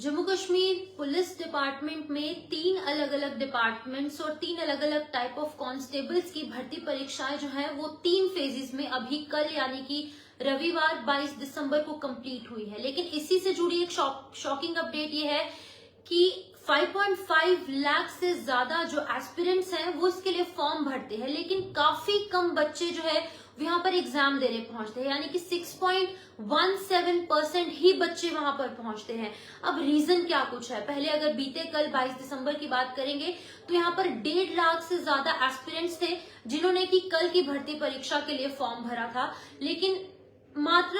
Jammu Kashmir police department में 3 अलग अलग डिपार्टमेंट्स और 3 अलग अलग टाइप ऑफ कांस्टेबल्स की भर्ती परीक्षाएं जो है वो 3 फेजेस में अभी कल यानी कि रविवार 22 दिसंबर को कंप्लीट हुई है। लेकिन इसी से जुड़ी एक शॉकिंग अपडेट ये है कि 5.5 लाख से ज्यादा जो एस्पिरेंट्स हैं वो इसके लिए फॉर्म भरते हैं, लेकिन काफी कम बच्चे जो है वहां पर एग्जाम देने पहुंचते हैं, यानी कि 6.17% ही बच्चे वहां पर पहुंचते हैं। अब रीजन क्या कुछ है, पहले अगर बीते कल 22 दिसंबर की बात करेंगे तो यहाँ पर 1.5 लाख से ज्यादा एस्पिरेंट्स थे जिन्होंने की कल की भर्ती परीक्षा के लिए फॉर्म भरा था, लेकिन मात्र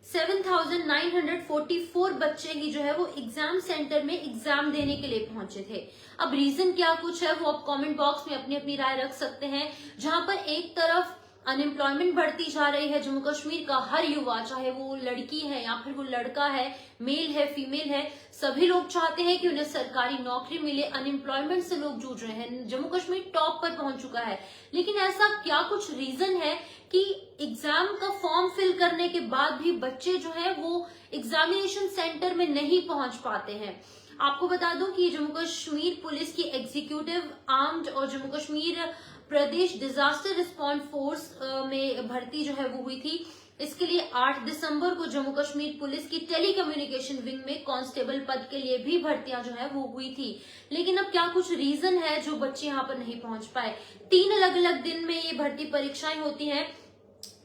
7,944 बच्चे ही जो है वो एग्जाम सेंटर में एग्जाम देने के लिए पहुंचे थे। अब रीजन क्या कुछ है वो आप कमेंट बॉक्स में अपनी अपनी राय रख सकते हैं। जहां पर एक तरफ अनएम्प्लॉयमेंट बढ़ती जा रही है, जम्मू कश्मीर का हर युवा, चाहे वो लड़की है या फिर वो लड़का है, मेल है फीमेल है, सभी लोग चाहते हैं कि उन्हें सरकारी नौकरी मिले। अनएम्प्लॉयमेंट से लोग जूझ रहे हैं, जम्मू कश्मीर टॉप पर पहुंच चुका है। लेकिन ऐसा क्या कुछ रीजन है कि एग्जाम का फॉर्म फिल करने के बाद भी बच्चे जो है वो एग्जामिनेशन सेंटर में नहीं पहुंच पाते हैं। आपको बता दूं कि जम्मू कश्मीर पुलिस की एग्जीक्यूटिव आर्म्ड और जम्मू कश्मीर प्रदेश डिजास्टर रिस्पॉन्स फोर्स में भर्ती जो है वो हुई थी। इसके लिए 8 दिसंबर को जम्मू कश्मीर पुलिस की टेलीकम्युनिकेशन विंग में कांस्टेबल पद के लिए भी भर्तियां जो है वो हुई थी। लेकिन अब क्या कुछ रीजन है जो बच्चे यहाँ पर नहीं पहुंच पाए। 3 अलग अलग दिन में ये भर्ती परीक्षाएं होती हैं,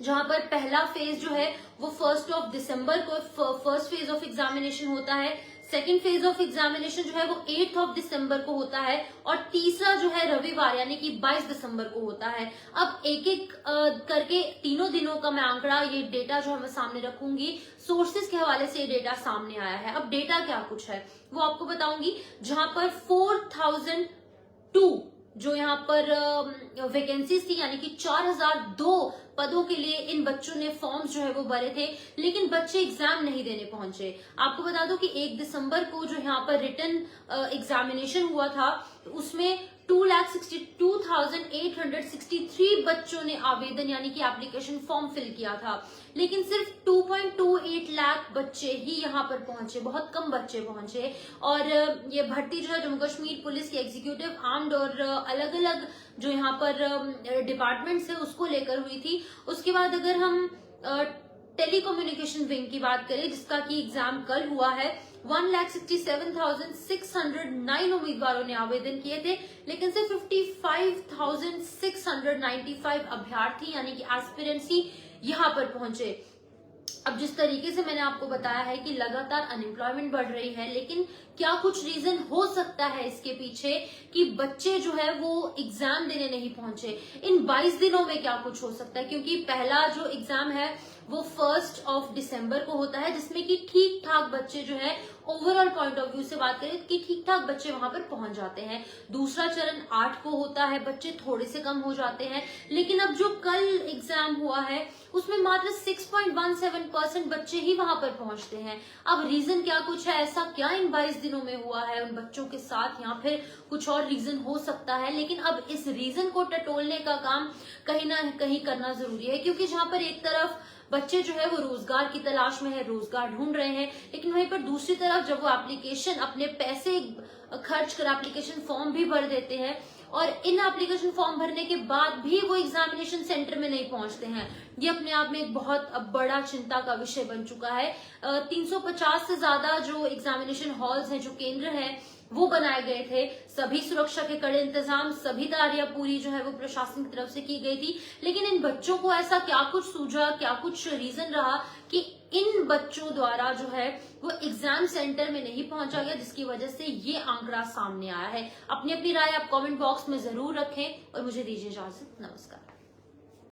जहां पर पहला फेज जो है वो 1 दिसंबर को फर्स्ट फेज ऑफ एग्जामिनेशन होता है, सेकेंड फेज ऑफ एग्जामिनेशन जो है वो 8 दिसंबर को होता है और तीसरा जो है रविवार यानी कि 22 दिसंबर को होता है। अब एक एक करके तीनों दिनों का मैं आंकड़ा, ये डेटा जो है मैं सामने रखूंगी, सोर्सेज के हवाले से ये डेटा सामने आया है। अब डेटा क्या कुछ है वो आपको बताऊंगी। जहां पर 4002 जो यहाँ पर वैकेंसीज थी, यानी कि 4002 पदों के लिए इन बच्चों ने फॉर्म्स जो है वो भरे थे, लेकिन बच्चे एग्जाम नहीं देने पहुंचे। आपको बता दो कि 1 दिसंबर को जो यहाँ पर रिटन एग्जामिनेशन हुआ था उसमें 2,62,863 बच्चों ने आवेदन यानी कि एप्लीकेशन फॉर्म फिल किया था, लेकिन सिर्फ 2.28 लाख बच्चे ही यहाँ पर पहुंचे, बहुत कम बच्चे पहुंचे। और ये भर्ती जो है जम्मू कश्मीर पुलिस की एग्जीक्यूटिव आर्म्ड और अलग अलग जो यहाँ पर डिपार्टमेंट्स है उसको लेकर हुई थी। उसके बाद अगर हम टेलीकम्युनिकेशन विंग की बात करें जिसका की एग्जाम कल हुआ है, 1,67,609 उम्मीदवारों ने आवेदन किए थे, लेकिन सिर्फ 55,695 अभ्यर्थी यानी कि एस्पिरेंट्स ही यहाँ पर पहुंचे। अब जिस तरीके से मैंने आपको बताया है कि लगातार अनएम्प्लॉयमेंट बढ़ रही है, लेकिन क्या कुछ रीजन हो सकता है इसके पीछे कि बच्चे जो है वो एग्जाम देने नहीं पहुंचे। इन 22 दिनों में क्या कुछ हो सकता है, क्योंकि पहला जो एग्जाम है वो 1 दिसंबर को होता है, जिसमें कि ठीक ठाक बच्चे जो है ओवरऑल पॉइंट ऑफ व्यू से बात करें कि ठीक ठाक बच्चे वहां पर पहुंच जाते हैं। दूसरा चरण 8 को होता है, बच्चे थोड़े से कम हो जाते हैं। लेकिन अब जो कल एग्जाम हुआ है उसमें मात्र 6.17% बच्चे ही वहां पर पहुंचते हैं। अब रीजन क्या कुछ है, ऐसा क्या इन 22 दिनों में हुआ है उन बच्चों के साथ, या फिर कुछ और रीजन हो सकता है। लेकिन अब इस रीजन को टटोलने का काम कहीं ना कहीं करना जरूरी है, क्योंकि जहां पर एक तरफ बच्चे जो है वो रोजगार की तलाश में है, रोजगार ढूंढ रहे हैं, लेकिन वहीं पर दूसरी तरफ जब वो एप्लीकेशन अपने पैसे खर्च कर एप्लीकेशन फॉर्म भी भर देते हैं और इन एप्लीकेशन फॉर्म भरने के बाद भी वो एग्जामिनेशन सेंटर में नहीं पहुंचते हैं, ये अपने आप में एक बहुत बड़ा चिंता का विषय बन चुका है। 350 से ज्यादा जो एग्जामिनेशन हॉल्स हैं, जो केंद्र हैं, वो बनाए गए थे, सभी सुरक्षा के कड़े इंतजाम, सभी तैयारियां पूरी जो है वो प्रशासन की तरफ से की गई थी। लेकिन इन बच्चों को ऐसा क्या कुछ सूझा, क्या कुछ रीजन रहा कि इन बच्चों द्वारा जो है वो एग्जाम सेंटर में नहीं पहुंचा गया, जिसकी वजह से ये आंकड़ा सामने आया है। अपनी अपनी राय आप कमेंट बॉक्स में जरूर रखें और मुझे दीजिए इजाजत। नमस्कार।